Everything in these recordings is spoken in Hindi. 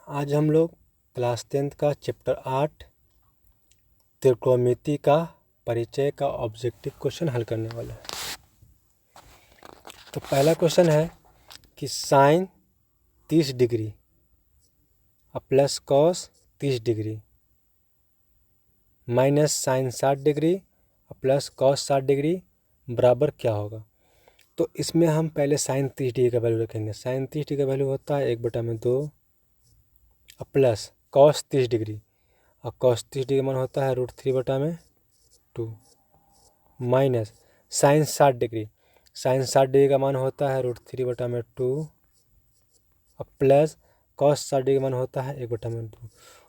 आज हम लोग क्लास 10th का चैप्टर 8 त्रिकोणमिति का परिचय का ऑब्जेक्टिव क्वेश्चन हल करने वाले हैं। तो पहला क्वेश्चन है कि साइन 30 डिग्री और plus cos 30 degree minus sine 60 degree और प्लस कॉस 60 डिग्री बराबर क्या होगा। तो इसमें हम पहले साइन 30 डिग्री का वैल्यू रखेंगे। साइन 30 डिग्री का वैल्यू होता है 1/2 और प्लस कॉस 30 डिग्री और कॉस 30 डिग्री मान होता है √3/2 minus sine 60 degree. Sine 60 degree का मान होता है √3/2 और प्लस कॉस 60 डिग्री का मान होता है 1/2।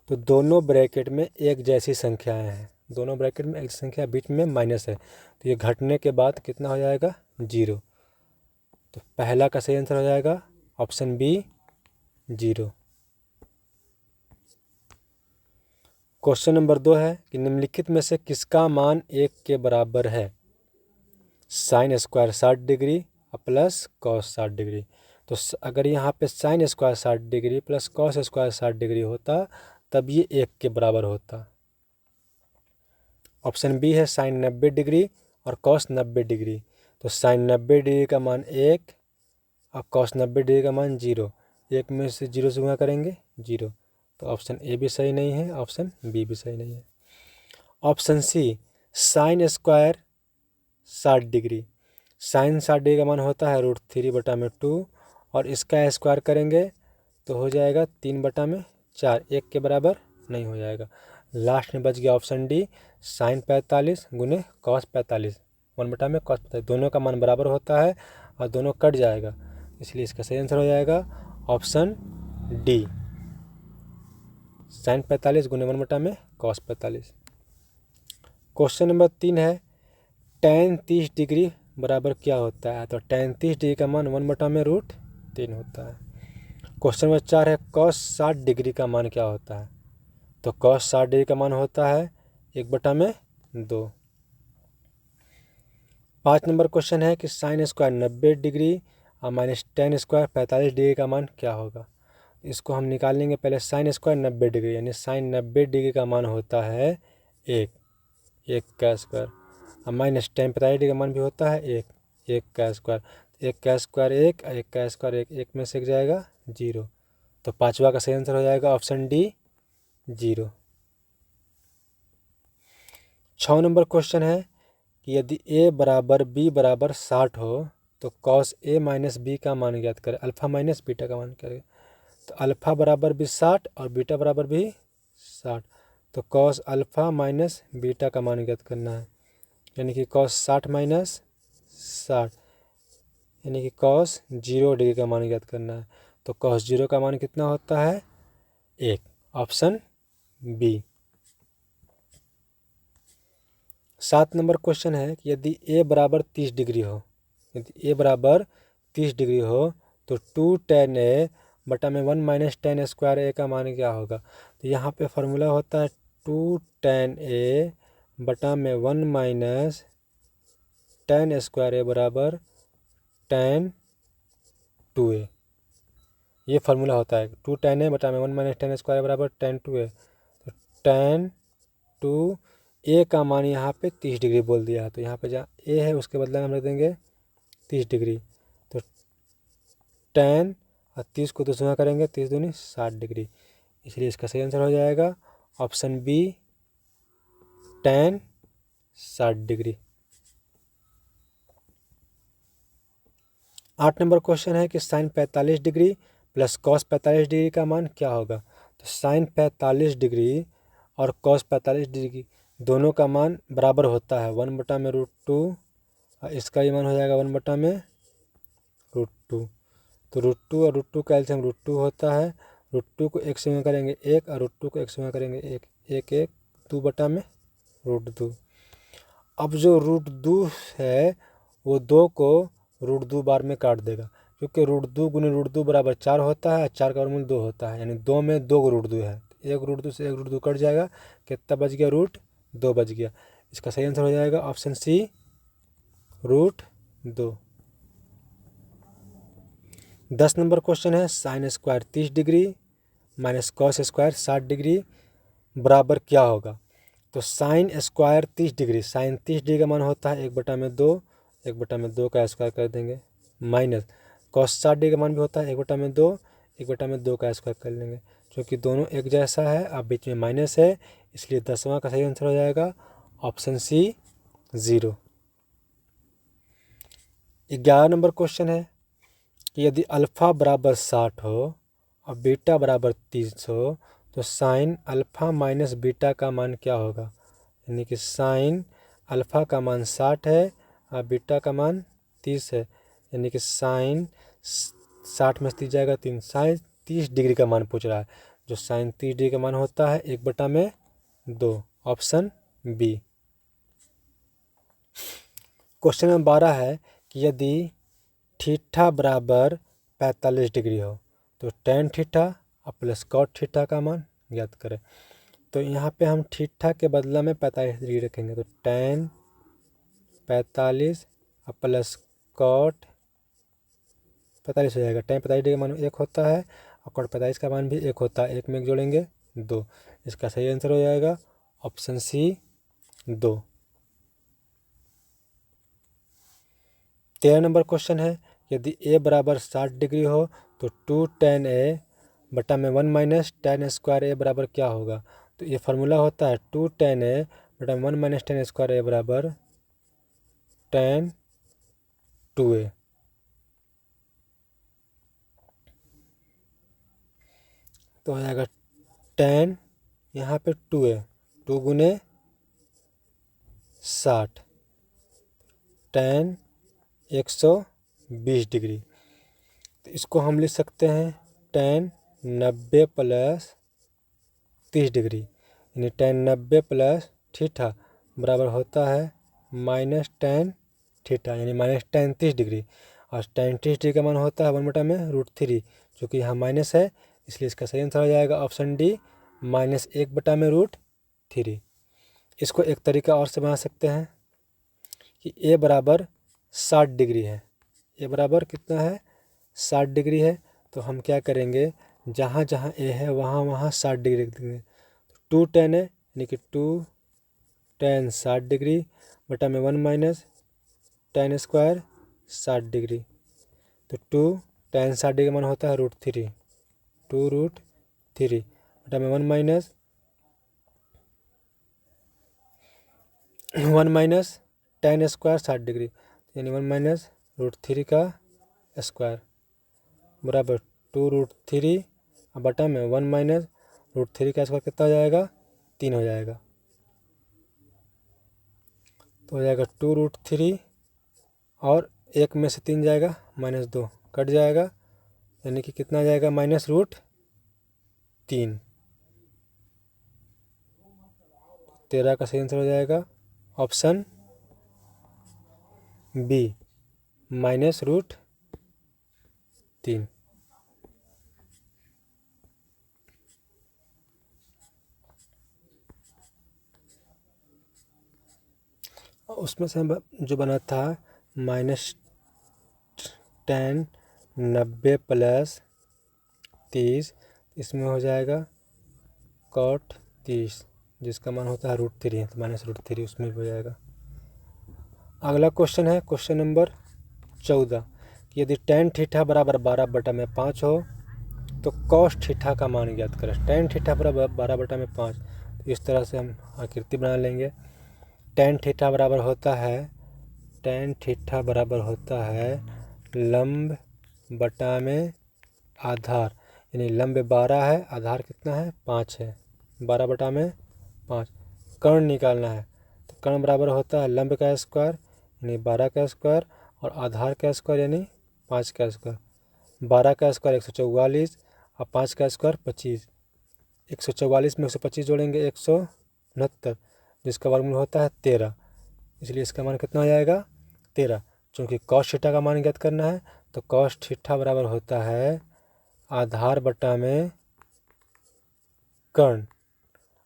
तो दोनों ब्रैकेट में एक जैसी संख्याएं हैं, दोनों ब्रैकेट में एक संख्या बीच में माइनस है, तो ये घटने के बाद कितना हो जाएगा 0। तो पहला का सही आंसर हो जाएगा ऑप्शन बी 0। क्वेश्चन नंबर 2 है कि निम्नलिखित में से किसका मान 1 के बराबर है। साइन स्क्वायर 60 डिग्री और प्लस कॉस 60 डिग्री। तो अगर यहाँ पे sign square 60 degree plus cos square 60 degree होता तब ये 1 के बराबर होता। ऑप्शन बी है साइन 90 डिग्री और कॉस 90 डिग्री। तो साइन 90 डिग्री का मान 1 और कॉस 90 डिग्री का मान 0। 1 में से 0 से गुणा करेंगे 0। तो ऑप्शन ए भी सही नहीं है, ऑप्शन बी भी सही नहीं है। Option C sine square 60 degree. Sine 60 degree का मान होता है √3/2 और इसका स्क्वायर करेंगे तो हो जाएगा 3/4, 1 के बराबर नहीं हो जाएगा। लास्ट में बच गया ऑप्शन डी साइन 45 गुने कॉस 45, 1/cos 45। दोनों का मान बराबर होता है और दोनों कट जाएगा, इसलिए इसका सही आंसर हो जाएगा ऑप्शन डी साइन 45 गुने 1/cos 45। क्वेश्चन नंबर 3 है tan 30 डिग्री बराबर क्या होता है। तो tan 30 डिग्री का मान 1/√3 होता है। क्वेश्चन नंबर 4 है cos 60 डिग्री का मान क्या होता है। तो cos 60 डिग्री का मान होता है 1/2। 5 नंबर क्वेश्चन है कि साइन स्क्वायर 90 डिग्री और माइनस tan स्क्वायर 45 डिग्री का मान क्या होगा। इसको हम निकाल लेंगे। पहले साइन स्क्वायर 90 डिग्री यानी साइन 90 डिग्री का मान होता है 1 का स्क्वायर और माइनस tan 45 डिग्री का मान भी होता है 1 का स्क्वायर। 1 का स्क्वायर 1 और 1 का स्क्वायर 1 में से जाएगा 0। तो पांचवा का सही आंसर हो जाएगा ऑप्शन डी 0। 6 नंबर क्वेश्चन है कि यदि a बराबर b बराबर 60 हो तो cos a माइनस बी का मान ज्ञात करें, अल्फा माइनस बीटा का मान करें। तो अल्फा बराबर भी 60 और बीटा बराबर भी 60। तो cos अल्फा माइनस बीटा का मान ज्ञात करना है, यानी कि cos 60 माइनस 60 यानी कि cos 0 डिग्री का मान ज्ञात करना है। तो cos 0 का मान कितना होता है 1, ऑप्शन बी। 7 नंबर क्वेश्चन है कि यदि a बराबर 30 डिग्री हो, यदि a बराबर 30 डिग्री हो तो 2 tan a बटा में 1 माइनस tan स्क्वायर a का मान क्या होगा। तो यहाँ पे फॉर्मूला होता है 2 tan a बटा में 1 माइनस tan स्क्वायर a बराबर tan 2a। ये फार्मूला होता है 2 tan a बटा में 1 माइनस tan स्क्वायर बराबर tan 2a। तो tan 2a का मान यहाँ पे 30 डिग्री बोल दिया है, तो यहाँ पे जहाँ a है उसके बदले हम रख देंगे 30 डिग्री। तो tan और 30 को 2 से गुणा करेंगे, 30 दूनी 60 डिग्री, इसलिए इसका सही आंसर हो जाएगा ऑप्शन बी tan 60 डिग्री। 8 नंबर क्वेश्चन है कि sine 45 degree plus cos 45 degree का मान क्या होगा। तो साइन 45 डिग्री और कॉस 45 डिग्री दोनों का मान बराबर होता है 1/√2 और इसका ही मान हो जाएगा 1/√2। तो √2 और √2 का एलसीएम √2 होता है। √2 को 1 से गुणा करेंगे 1 और √2 को 1 से गुणा करेंगे 1, 1 2/√2। अब जो √2 है वो 2 को √2 बार में काट देगा, क्योंकि √2 गुने √2 बराबर 4 होता है, 4 का वर्गमूल 2 होता है, यानी 2 में 2 √2 है। एक √2 से एक √2 कट जाएगा, कितना बच गया √2 बच गया। इसका सही आंसर हो जाएगा ऑप्शन सी √2। 10 नंबर क्वेश्चन है sine square 30 degree minus cos square 60 degree बराबर क्या होगा। तो sine square 30 degree, sine 30 degree का मान होता है 1/2, 1/2 का स्क्वायर कर देंगे, माइनस कॉस 60 डिग्री का मान भी होता है 1/2, 1/2 का स्क्वायर कर लेंगे। क्योंकि दोनों एक जैसा है, अब बीच में माइनस है, इसलिए 10वां का सही आंसर हो जाएगा ऑप्शन सी 0। 11 नंबर क्वेश्चन है कि यदि अल्फ़ा बराबर 60 हो और बीटा बराबर 30 हो तो साइन अल्फ़ा माइनस बीटा का मान क्या होगा। यानी कि साइन अल्फ़ा का मान 60 है और बीटा का मान 30 है, यानी कि साइन 60 में 30 जाएगा 3, साइन 30 डिग्री का मान पूछ रहा है। जो साइन 30 डिग्री का मान होता है 1/2, ऑप्शन बी। क्वेश्चन नंबर 12 है कि यदि थीटा बराबर 45 डिग्री हो तो टेन थीटा और प्लस कॉट थीटा का मान ज्ञात करें। तो यहाँ पे हम थीटा के बदला में 45 डिग्री रखेंगे, तो टेन 45 और प्लस कॉट 45 हो जाएगा। टेन 45 डिग्री का मान 1 होता है और कॉट 45 का मान भी 1 होता है, 1 में 1 जोड़ेंगे 2। इसका सही आंसर हो जाएगा ऑप्शन सी 2। 13 नंबर क्वेश्चन है यदि ए बराबर 60 डिग्री हो तो 2 tan a बटा में 1 माइनस tan स्क्वायर ए बराबर क्या होगा। तो ये फार्मूला होता है 2 tan a बटा 1 माइनस tan स्क्वायर ए बराबर tan 2a। तो हो जाएगा tan यहाँ पे 2a, 2 गुने 60 tan 120 डिग्री। तो इसको हम लिख सकते हैं tan 90 प्लस 30 डिग्री, यानी tan 90 प्लस थीटा बराबर होता है माइनस tan थीटा, यानी माइनस tan 30 डिग्री। और tan 30 डिग्री का मान होता है 1/√3, जो कि यहाँ माइनस है, इसलिए इसका सही आंसर हो जाएगा ऑप्शन डी -1/√3। इसको एक तरीका और से बना सकते हैं कि ए बराबर 60 डिग्री है, ए बराबर कितना है 60 डिग्री है। तो हम क्या करेंगे, जहाँ जहाँ ए है वहाँ वहाँ 60 डिग्री रख देंगे। 2 tan है, यानी कि 2 tan 60 डिग्री बटा में 1 माइनस tan स्क्वायर 60 डिग्री। तो 2 tan 60 डिग्री का मान होता है √3, 2√3 बटा में 1 माइनस tan स्क्वायर 60 डिग्री, यानी 1 माइनस √3 का स्क्वायर बराबर 2√3 बटा में 1 माइनस √3 का स्क्वायर कितना हो जाएगा 3 हो जाएगा। तो हो जाएगा 2√3 और 1 में से 3 जाएगा -2 कट जाएगा, यानी कि कितना जाएगा -√3। 13 का सही आंसर हो जाएगा ऑप्शन बी -√3। उसमें से जो बना था -tan 90 प्लस 30, इसमें हो जाएगा cot 30, जिसका मान होता है √3, तो -√3 उसमें भी हो जाएगा। अगला क्वेश्चन है क्वेश्चन नंबर 14 कि यदि tan थीटा बराबर 12/5 हो तो cos थीटा का मान ज्ञात करें। tan थीटा बराबर 12/5, तो इस तरह से हम आकृति बना लेंगे। tan थीटा बराबर होता है लंब बटा में आधार, यानी लंब 12 है, आधार कितना है 5 है, 12/5। कर्ण निकालना है, तो कर्ण बराबर होता है लंब का स्क्वायर यानी 12 का स्क्वायर और आधार का स्क्वायर यानी 5 का स्क्वायर। 12 का स्क्वायर 144 और 5 का स्क्वायर 25। 144 में 125 जोड़ेंगे 169, जिसका वर्गमूल होता है 13, इसलिए इसका मान कितना हो जाएगा 13। चूँकि cos थीटा का मान ज्ञात करना है तो cos थीटा बराबर होता है आधार बटा में कर्ण।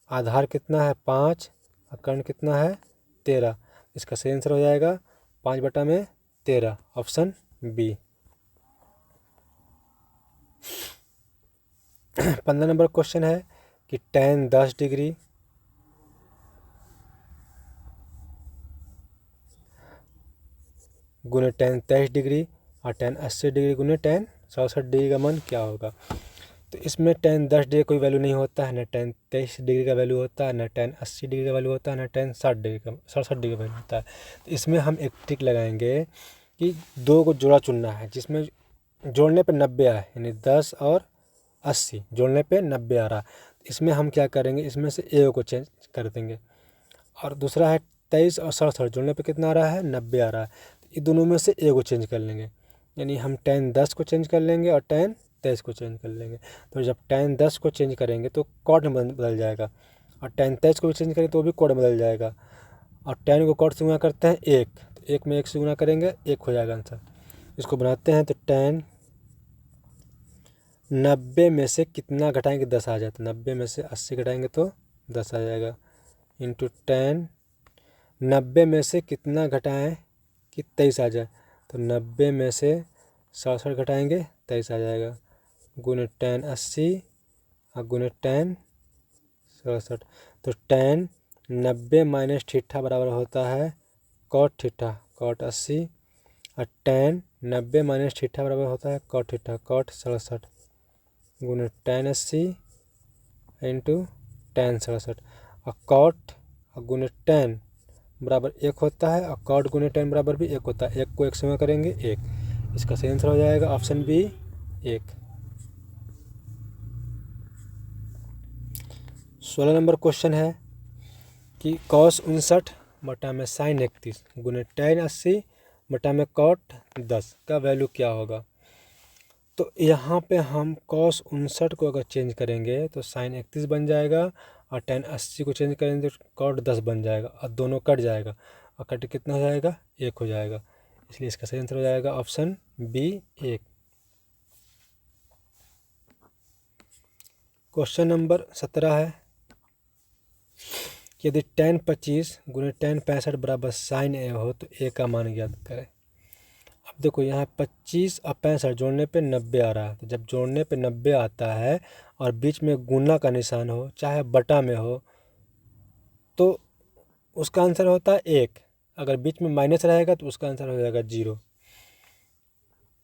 आधार कितना है 5 और कर्ण कितना है 13, इसका सही आंसर हो जाएगा 5/13, ऑप्शन बी। 15 नंबर क्वेश्चन है कि tan 10 डिग्री गुने tan 23 डिग्री और tan 80 डिग्री गुने tan 67 डिग्री का मान क्या होगा। तो इसमें tan 10 डिग्री कोई वैल्यू नहीं होता है, न tan 23 डिग्री का वैल्यू होता है, न tan 80 डिग्री का वैल्यू होता है, न tan 60 डिग्री का 67 डिग्री का वैल्यू होता है। तो इसमें हम एक ट्रिक लगाएंगे कि दो को जोड़ा चुनना है, जिसमें जोड़ने पे 90 आए, यानी 10 और 80 जोड़ने पे 90 आ रहा है। इसमें हम क्या करेंगे, इसमें से ए को चेंज कर देंगे। और दूसरा है 23 और 67 जोड़ने पे कितना आ रहा है, 90 आ रहा है। तो ये दोनों में से ए को चेंज कर लेंगे, यानी हम tan 10 को चेंज कर लेंगे और tan 23 को चेंज कर लेंगे। तो जब tan 10 को चेंज करेंगे तो कॉट में बदल जाएगा, और tan 23 को भी चेंज करेंगे तो भी कॉट में बदल जाएगा। और tan को कॉट से गुना करते हैं 1, तो 1 में 1 से गुना करेंगे 1 हो जाएगा आंसर। इसको बनाते हैं तो tan 90 में से कितना घटाएंगे, 10 आ जाता है। 90 में से 80 घटाएंगे तो 10 आ जाएगा, इंटू tan 90 में से कितना घटाएं कि 23 आ जाए, तो 90 में से 67 घटाएंगे 23 आ जाएगा, गुने tan 80 और गुने tan 67। तो tan 90 माइनस थीटा बराबर होता है cot थीटा cot 80, और tan 90 माइनस थीटा बराबर होता है cot थीटा cot 67, गुने tan 80 इंटू tan 67। और cot और गुने tan बराबर 1 होता है, और cot गुने tan बराबर भी 1 होता है। 1 को 1 से गुणा करेंगे 1। इसका सही आंसर हो जाएगा ऑप्शन बी 1। 16 नंबर क्वेश्चन है कि cos 59 बटा में sin 31 गुने tan 80 बटा में cot 10 का वैल्यू क्या होगा। तो यहाँ पे हम cos 59 को अगर चेंज करेंगे तो sin 31 बन जाएगा, और tan 80 को चेंज करेंगे तो cot 10 बन जाएगा, और दोनों कट जाएगा, और कट कितना हो जाएगा, 1 हो जाएगा। इसलिए इसका सही आंसर हो जाएगा ऑप्शन बी 1। क्वेश्चन नंबर 17 है कि यदि tan 25 गुने tan 65 बराबर sin a हो तो a का मान ज्ञात करें। अब देखो यहाँ 25 और 65 जोड़ने पे 90 आ रहा है, तो जब जोड़ने पे 90 आता है और बीच में गुना का निशान हो चाहे बटा में हो तो उसका आंसर होता है 1। अगर बीच में माइनस रहेगा तो उसका आंसर हो जाएगा 0।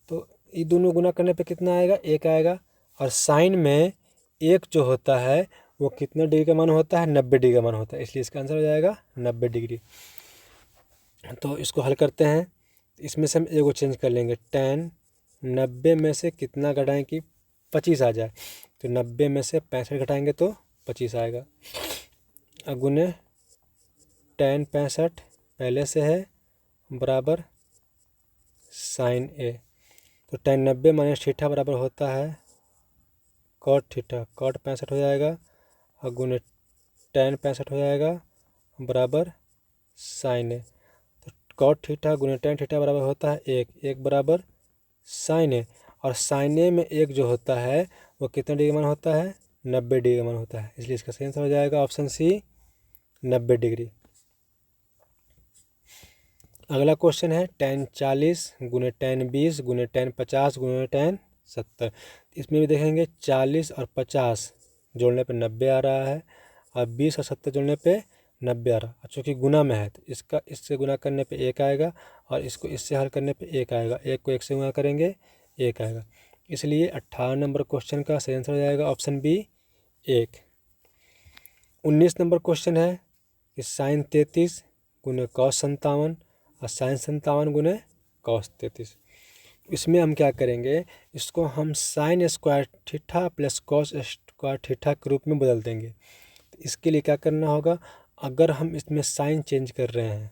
तो ये दोनों गुना करने पे कितना आएगा, 1 आएगा। और साइन में 1 जो होता है वो कितने डिग्री का मान होता है, 90 डिग्री का मान होता है, इसलिए इसका आंसर हो जाएगा 90 डिग्री। तो इसको हल करते हैं, इसमें से हम ए को चेंज कर लेंगे। tan 90 में से कितना घटाएं कि 25 आ जाए, तो 90 में से 65 घटाएंगे तो 25 आएगा, गुने tan 65 पहले से है बराबर साइन ए। तो tan 90 माइनस थीटा बराबर होता है cot थीटा cot 65 हो जाएगा, और गुने tan 65 हो जाएगा बराबर साइन ए। तो cot थीटा गुने tan थीटा बराबर होता है 1 बराबर साइन ए, और साइन ए में 1 जो होता है वो कितने डिग्री मान होता है, 90 डिग्री मान होता है, इसलिए इसका सही आंसर हो जाएगा ऑप्शन सी 90 डिग्री। अगला क्वेश्चन है tan 40 गुने tan 20 गुने tan 50 गुने tan 70। इसमें भी देखेंगे 40 और 50 जोड़ने पे 90 आ रहा है, और 20 और 70 जोड़ने पे 90 आ रहा है। चूँकि गुना में है तो इसका इससे गुना करने पे 1 आएगा, और इसको इससे हल करने पे 1 आएगा। 1 को 1 से गुना करेंगे 1 आएगा, इसलिए 18 नंबर क्वेश्चन का सही आंसर हो जाएगा ऑप्शन बी 1। 19 नंबर क्वेश्चन है कि sin 33 गुने cos 57 और sin 57 गुने cos 33। इसमें हम क्या करेंगे, इसको हम sin square theta plus cos square theta के रूप में बदल देंगे। तो इसके लिए क्या करना होगा, अगर हम इसमें साइन चेंज कर रहे हैं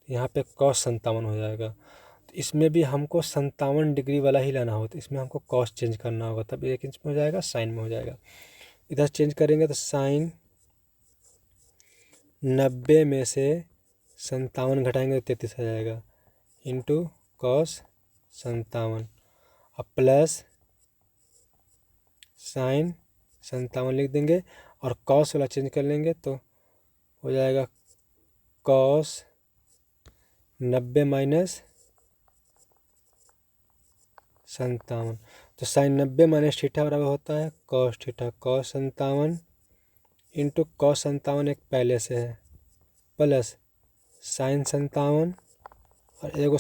तो यहाँ पे cos 57 हो जाएगा। तो इसमें भी हमको 57 डिग्री वाला ही लाना होगा, तो इसमें हमको cos चेंज करना होगा, तब एक इंच में हो जाएगा, साइन में हो जाएगा। इधर चेंज करेंगे तो साइन 90 में से 57 घटाएंगे तो 33 आ जाएगा, इंटू cos 57 और प्लस साइन 57 लिख देंगे, और cos वाला चेंज कर लेंगे तो हो जाएगा cos 90 माइनस 57। तो साइन 90 माइनस थीटा बराबर होता है cos theta, cos 57 into cos 57 एक पहले से है प्लस साइन 57 और एगो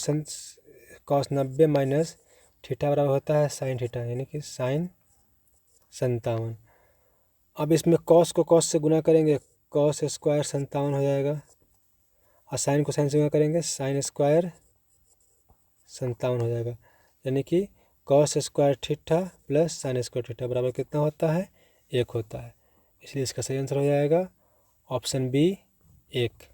कॉस 90 माइनस थीटा बराबर होता है साइन थीटा, यानी कि साइन 57। अब इसमें कॉस को कॉस से गुना करेंगे, कॉस स्क्वायर 57 हो जाएगा, और साइन को साइन से गुना करेंगे साइन स्क्वायर 57 हो जाएगा, यानी कि cos square theta plus sign square theta बराबर कितना होता है 1 होता है। इसलिए इसका सही आंसर हो जाएगा ऑप्शन बी 1।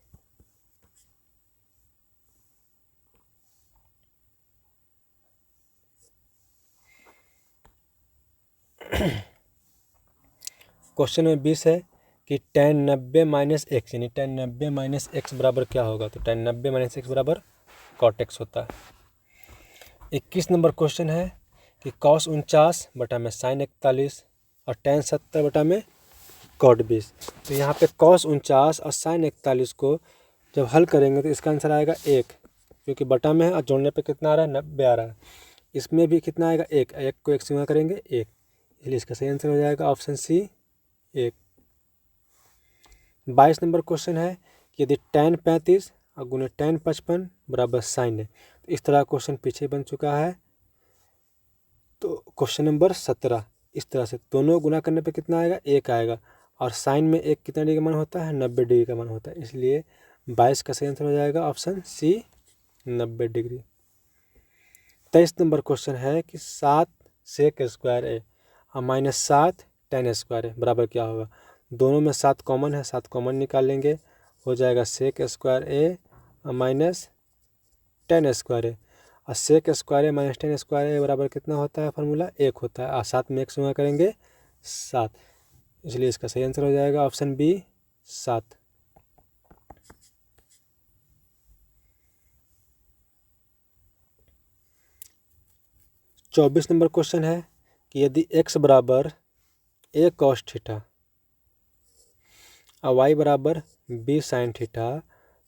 क्वेश्चन में 20 है कि tan 90 माइनस एक्स, यानी tan 90 माइनस एक्स बराबर क्या होगा, तो tan 90 माइनस एक्स बराबर cot x होता है। 21 नंबर क्वेश्चन है कि cos 49 बटा में sin 41 और tan 70 बटा में cot 20। तो यहाँ पे cos 49 और sin 41 को जब हल करेंगे तो इसका आंसर आएगा 1, क्योंकि बटा में है और जोड़ने पे कितना आ रहा है 90 आ रहा है। इसमें भी कितना आएगा 1, 1 को 1 से गुणा करेंगे 1, इसलिए इसका सही आंसर हो जाएगा ऑप्शन सी 1। 22 नंबर क्वेश्चन है कि यदि tan 35 और गुने tan 55 बराबर साइन है, तो इस तरह क्वेश्चन पीछे बन चुका है। तो क्वेश्चन नंबर 17 इस तरह से दोनों गुना करने पे कितना आएगा 1 आएगा, और साइन में 1 कितना डिग्री का मान होता है 90 डिग्री का मान होता है, इसलिए 22 का सही आंसर हो जाएगा ऑप्शन सी 90 डिग्री। 23 नंबर क्वेश्चन है कि 7 सेक स्क्वायर ए और माइनस 7 tan स्क्वायर ए बराबर क्या होगा। दोनों में 7 कॉमन है, 7 कॉमन निकाल लेंगे, हो जाएगा सेक स्क्वायर ए और माइनस tan स्क्वायर ए, और सेक स्क्वायर ए माइनस tan स्क्वायर ए बराबर कितना होता है फार्मूला 1 होता है, और 7 में 1 से गुणा करेंगे 7, इसलिए इसका सही आंसर हो जाएगा ऑप्शन बी 7। 24 नंबर क्वेश्चन है कि यदि x बराबर a cos थीटा और y बराबर b साइन थीटा,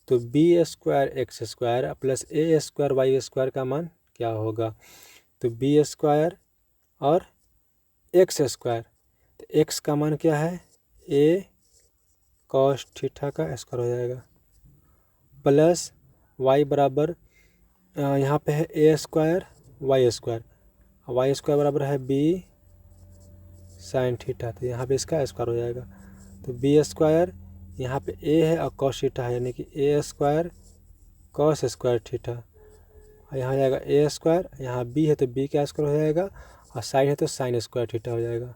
तो B square X square plus A square Y square का मान क्या होगा। तो बी स्क्वायर और एक्स स्क्वायर, तो एक्स का मान क्या है ए कॉस थीटा का स्क्वायर हो जाएगा, प्लस वाई बराबर यहाँ पे है A square Y square, Y square बराबर है बी साइन थीटा, तो यहाँ पे इसका स्क्वायर हो जाएगा। तो बी स्क्वायर यहाँ पे ए है और कॉस थीटा है, यानी कि ए स्क्वायर कॉस स्क्वायर थीटा, और यहाँ हो जाएगा ए स्क्वायर, यहाँ बी है तो बी का स्क्वायर हो जाएगा, और साइन है तो साइन स्क्वायर थीटा हो जाएगा।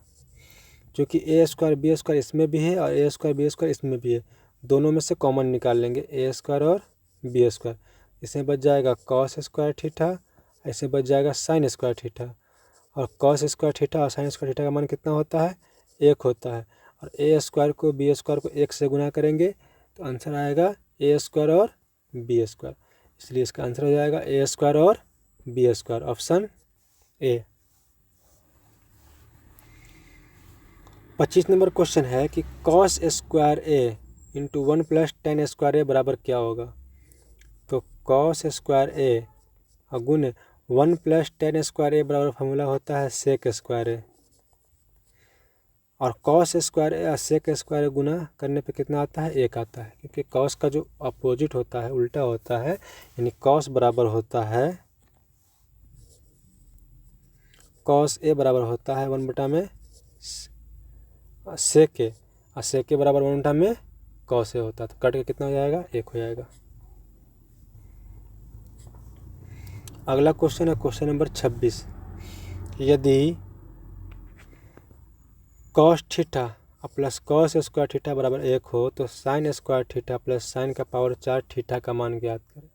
जो कि ए स्क्वायर बी स्क्वायर इसमें भी है और ए स्क्वायर बी स्क्वायर इसमें भी है, दोनों में से कॉमन निकाल लेंगे ए स्क्वायर और बी स्क्वायर, इसमें बच जाएगा कॉस स्क्वायर थीटा, इसमें बच जाएगा साइन स्क्वायर थीटा, और कॉस स्क्वायर थीटा और साइन स्क्वायर थीटा का मान कितना होता है 1 होता है, और ए स्क्वायर को बी स्क्वायर को 1 से गुना करेंगे तो आंसर आएगा ए स्क्वायर और बी स्क्वायर, इसलिए इसका आंसर हो जाएगा ए स्क्वायर और B square option A. 25 number question है कि कॉस स्क्वायर ए इंटू 1 प्लस tan स्क्वायर ए बराबर क्या होगा। तो कॉस स्क्वायर ए और गुण 1 प्लस tan स्क्वायर ए बराबर फार्मूला होता है सेक स्क्वायर ए, और कॉस स्क्वायर ए और सेक स्क्वायर ए गुना करने पे कितना आता है 1 आता है, क्योंकि कॉस का जो अपोजिट होता है उल्टा होता है, यानी कॉस बराबर होता है कॉस ए बराबर होता है 1 बटा में सेक ए, और सेक ए बराबर 1 बटा में कॉस ए होता है, तो कट के कितना हो जाएगा 1 हो जाएगा। अगला क्वेश्चन है क्वेश्चन नंबर 26, यदि cos theta plus cos square theta बराबर 1 हो तो sine square theta plus sign का पावर 4 थीटा का मान ज्ञात करें।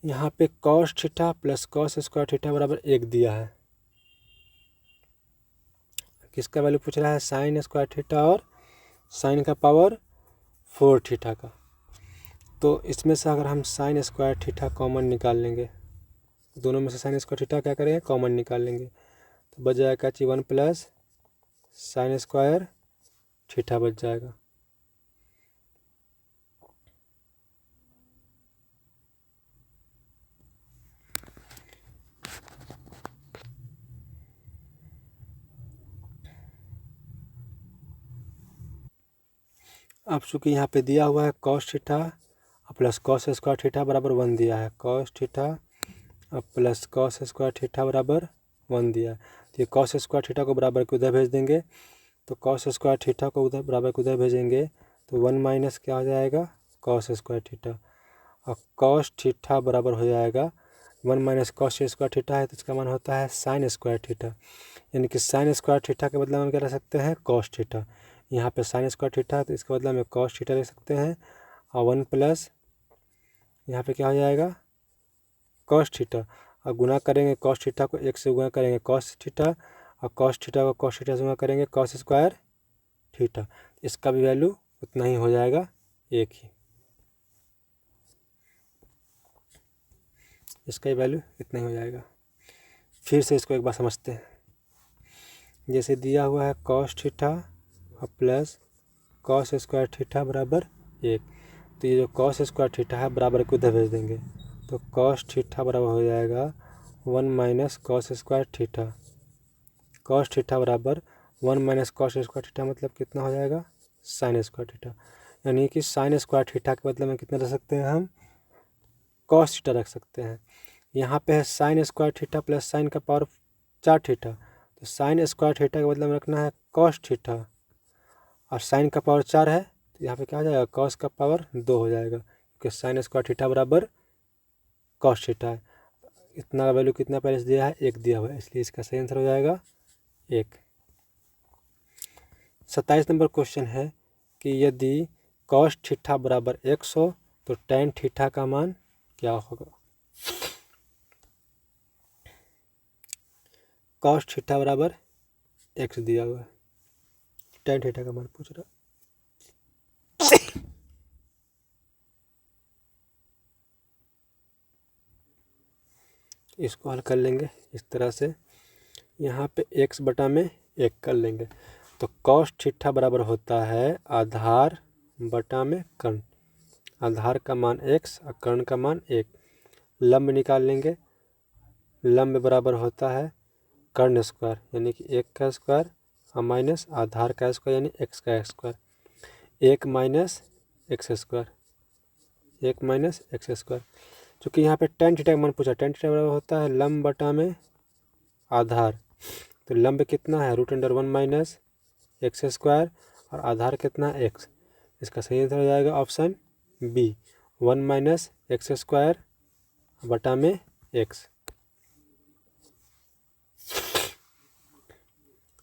यहाँ पे cos theta plus cos square theta बराबर 1 दिया है, किसका वैल्यू पूछ रहा है साइन स्क्वायर थीटा और साइन का पावर 4 थीटा का। तो इसमें से अगर हम साइन स्क्वायर थीटा कॉमन निकाल लेंगे, दोनों में से साइन स्क्वायर थीटा क्या करेंगे कॉमन निकाल लेंगे, तो बच जाएगा 1 प्लस साइन स्क्वायर थीटा बच जाएगा। अब चूँकि यहाँ पे दिया हुआ है cos theta plus cos square theta बराबर 1 दिया है, cos theta plus cos square theta बराबर 1 दिया है। तो ये कॉस स्क्वायर थीटा को बराबर के उधर भेज देंगे, तो कॉस स्क्वायर थीटा को उधर बराबर के उधर भेजेंगे तो 1 माइनस क्या हो जाएगा, कॉस स्क्वायर थीटा। और कॉस थीटा बराबर हो जाएगा 1 माइनस कॉस स्क्वायर थीटा है तो इसका मान होता है साइन स्क्वायर थीटा, यानी कि साइन स्क्वायर थीटा के बदले में क्या रख सकते हैं, कॉस थीटा। यहाँ पे साइन स्क्वायर थीटा है तो इसके बदले में कॉस थीटा लिख सकते हैं, और 1 प्लस यहाँ पे क्या हो जाएगा, कॉस थीटा, और गुना करेंगे कॉस थीटा को 1 से गुना करेंगे कॉस थीटा, और कॉस थीटा को कॉस थीटा से गुना करेंगे कॉस स्क्वायर थीटा। इसका भी वैल्यू उतना ही हो जाएगा, एक ही, इसका ही वैल्यू इतना ही हो जाएगा। फिर से इसको एक बार समझते हैं। जैसे दिया हुआ है कॉस थीटा और प्लस कॉस स्क्वायर थीटा बराबर 1, तो ये जो कॉस स्क्वायर थीटा है बराबर को उधर भेज देंगे, तो कॉस थीटा बराबर हो जाएगा 1 minus cos square theta. Cos theta बराबर 1 माइनस कॉस स्क्वायर थीटा मतलब कितना हो जाएगा, साइन स्क्वायर थीटा। यानी कि साइन स्क्वायर थीटा के बदले में कितना रख सकते हैं हम, कॉस थीटा रख सकते हैं। यहाँ पे है sine square theta plus sign का पावर 4 थीटा, तो साइन स्क्वायर थीटा के बदले में रखना है कॉस थीटा, और साइन का पावर 4 है तो यहाँ पे क्या हो जाएगा, कॉस का पावर 2 हो जाएगा, क्योंकि साइन स्क्वायर थीटा बराबर कॉस थीटा है। इतना वैल्यू कितना पहले से दिया है, 1 दिया हुआ है, इसलिए इसका सही आंसर हो जाएगा 1। 27 नंबर क्वेश्चन है कि यदि कॉस थीटा बराबर 1 हो तो टेन थीटा का मान क्या होगा। कॉस थीटा बराबर x दिया हुआ है, टेन थीटा का मान पूछ रहा है। इसको हल कर लेंगे इस तरह से, यहाँ पे x बटा में 1 कर लेंगे, तो कॉस थीटा बराबर होता है आधार बटा में कर्ण, आधार का मान x और कर्ण का मान 1। लंब निकाल लेंगे, लंब बराबर होता है कर्ण स्क्वायर यानी कि 1 का स्क्वायर और माइनस आधार का स्क्वायर यानी x का square, 1 minus x square, 1 minus x square. चूँकि यहाँ पे टेन थीटा का मान पूछा, टेन थीटा बराबर होता है लंब बटा में आधार, तो लंब कितना है √1 माइनस एक्स स्क्वायर और आधार कितना है x। इसका सही आंसर हो जाएगा option B, 1 minus x square बटा में x।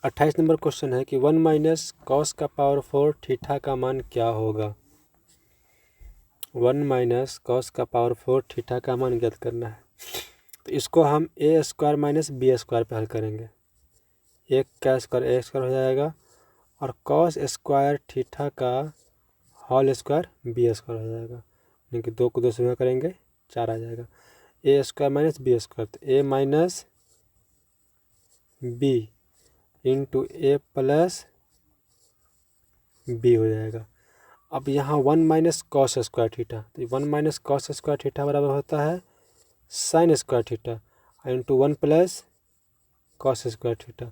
28 नंबर क्वेश्चन है कि 1 माइनस कॉस का पावर 4 थीटा का मान क्या होगा। 1 माइनस कॉस का पावर 4 थीटा का मान ज्ञात करना है, तो इसको हम A square minus B square पे हल करेंगे, 1 का स्क्वायर ए स्क्वायर हो जाएगा और कॉस स्क्वायर थीटा का होल स्क्वायर बी स्क्वायर हो जाएगा, यानी कि 2 को 2 से गुणा करेंगे 4 आ जाएगा। A square minus B square, तो ए माइनस बी इंटू ए प्लस बी हो जाएगा। अब यहाँ 1 माइनस कॉस स्क्वायर थीटा, तो 1 माइनस कॉस स्क्वायर थीटा बराबर होता है sine square theta into 1 plus cos square theta.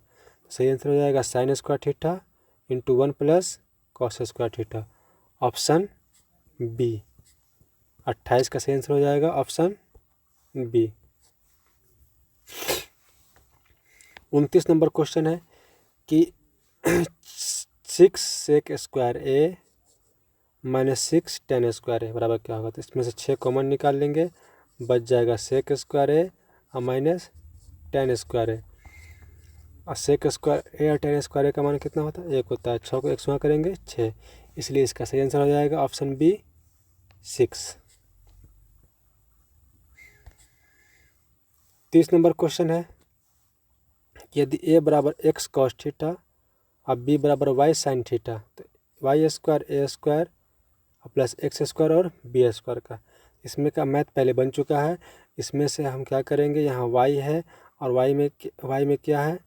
सही आंसर हो जाएगा sine square theta into 1 plus cos square theta, option B. 28 का सही आंसर हो जाएगा ऑप्शन बी। 29 नंबर क्वेश्चन है कि 6 सेक स्क्वायर ए माइनस 6 टेन स्क्वायर ए बराबर क्या होगा। तो इसमें से 6 कॉमन निकाल लेंगे, बच जाएगा सेक स्क्वायर ए और माइनस टेन स्क्वायर ए, और सेक स्क्वायर ए और टेन स्क्वायर ए का मान कितना होता है, 1 होता है। 6 को 1 से गुणा करेंगे 6, इसलिए इसका सही आंसर हो जाएगा ऑप्शन बी 6। 30 नंबर क्वेश्चन है कि यदि ए बराबर x कॉस थीटा और बी बराबर y साइन थीटा, तो वाई स्क्वायर ए स्क्वायर प्लस एक्स स्क्वायर और बी स्क्वायर का, इसमें का मैथ पहले बन चुका है। इसमें से हम क्या करेंगे, यहाँ y है और y में क्या है,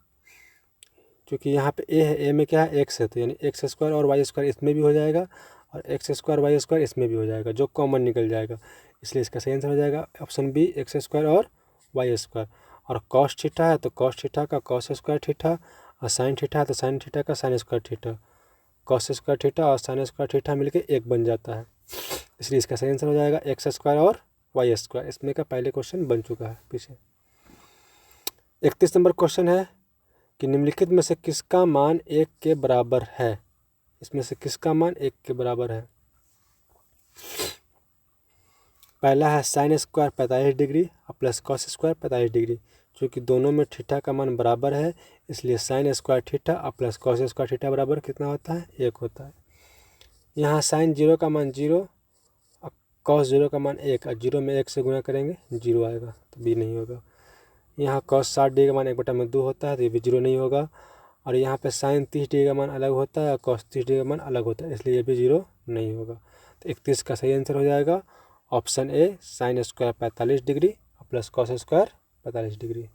क्योंकि यहाँ पे a है, a में क्या है x है, तो यानी एक्स स्क्वायर और वाई स्क्वायर इसमें भी हो जाएगा और एक्स स्क्वायर वाई स्क्वायर इसमें भी हो जाएगा, जो कॉमन निकल जाएगा, इसलिए इसका सही आंसर हो जाएगा ऑप्शन बी एक्स स्क्वायर और वाई स्क्वायर। और कॉस थीटा है तो कॉस थीटा का कॉस स्क्वायर थीटा, और साइन थीटा है तो साइन थीटा का sign square theta. Cos square theta और साइन स्क्वायर थीटा मिलके 1 बन जाता है, इसलिए इसका सही आंसर हो जाएगा एक्स स्क्वायर और वाई स्क्वायर। इसमें का पहले क्वेश्चन बन चुका है पीछे। 31 नंबर क्वेश्चन है कि निम्नलिखित में से किसका मान 1 के बराबर है। इसमें से किसका मान 1 के बराबर है। पहला है साइन स्क्वायर 45 डिग्री और प्लस कॉस स्क्वायर 45 डिग्री। चूँकि दोनों में थीटा का मान बराबर है, इसलिए साइन स्क्वायर थीटा और प्लस कॉस स्क्वायर थीटा बराबर कितना होता है, 1 होता है। यहाँ साइन 0 का मान 0 और कॉस 0 का मान 1 और 0 में 1 से गुणा करेंगे 0 आएगा, तो बी नहीं होगा। यहाँ कॉस 60 डिग्री का मान 1/2 होता है, तो ये भी 0 नहीं होगा। और यहाँ पे साइन 30 डिग्री का मान अलग होता है और कॉस 30 डिग्री का मान अलग होता है, इसलिए ये भी 0 नहीं होगा। तो 31 का सही आंसर हो जाएगा option A, sine square 45 degree और प्लस कॉस स्क्वायर 45 डिग्री।